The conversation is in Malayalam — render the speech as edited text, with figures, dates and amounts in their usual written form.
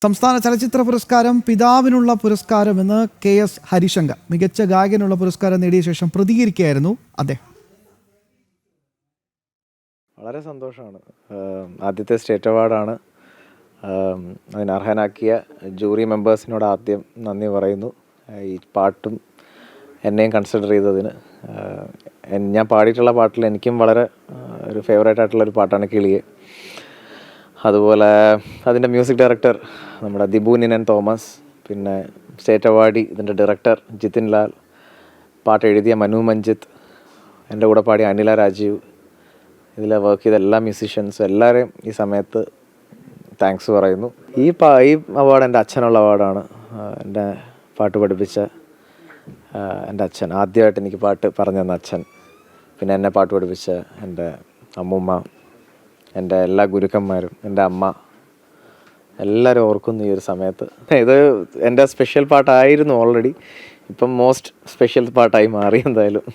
സംസ്ഥാന ചലച്ചിത്ര പുരസ്കാരം പിതാവിനുള്ള പുരസ്കാരമെന്ന് KS ഹരിശങ്കർ. മികച്ച ഗായകനുള്ള പുരസ്കാരം നേടിയ ശേഷം പ്രതികരിക്കുകയായിരുന്നു അദ്ദേഹം. വളരെ സന്തോഷമാണ്. ആദ്യത്തെ സ്റ്റേറ്റ് അവാർഡാണ്. അതിന് അർഹനാക്കിയ ജൂറി മെമ്പേഴ്സിനോട് ആദ്യം നന്ദി പറയുന്നു. ഈ പാട്ടും എന്നെയും കൺസിഡർ ചെയ്തതിന്. ഞാൻ പാടിയിട്ടുള്ള പാട്ടിൽ എനിക്കും വളരെ ഒരു ഫേവറേറ്റ് ആയിട്ടുള്ളൊരു പാട്ടാണ് കിളിയെ. അതുപോലെ അതിൻ്റെ മ്യൂസിക് ഡയറക്ടർ നമ്മുടെ ദിബുനിനൻ തോമസ്, പിന്നെ സ്റ്റേറ്റ് അവാർഡി ഇതിൻ്റെ ഡയറക്ടർ ജിതിൻ ലാൽ, പാട്ട് എഴുതിയ മനു മഞ്ജിത്ത്, എൻ്റെ കൂടെ പാടിയ അനില രാജീവ്, ഇതിൽ വർക്ക് ചെയ്ത എല്ലാ മ്യൂസീഷ്യൻസും എല്ലാവരെയും ഈ സമയത്ത് താങ്ക്സ് പറയുന്നു. ഈ അവാർഡ് എൻ്റെ അച്ഛനുള്ള അവാർഡാണ്. എൻ്റെ പാട്ട് പഠിപ്പിച്ച എൻ്റെ അച്ഛൻ, ആദ്യമായിട്ട് എനിക്ക് പാട്ട് പറഞ്ഞു തന്ന അച്ഛൻ, പിന്നെ എന്നെ പാട്ട് പഠിപ്പിച്ച എൻ്റെ അമ്മൂമ്മ, എൻ്റെ എല്ലാ ഗുരുക്കന്മാരും, എൻ്റെ അമ്മ, എല്ലാവരും ഓർക്കുന്നു ഈ ഒരു സമയത്ത്. ഇത് എൻ്റെ സ്പെഷ്യൽ പാട്ടായിരുന്നു ഓൾറെഡി. ഇപ്പം മോസ്റ്റ് സ്പെഷ്യൽ പാട്ടായി മാറി എന്തായാലും.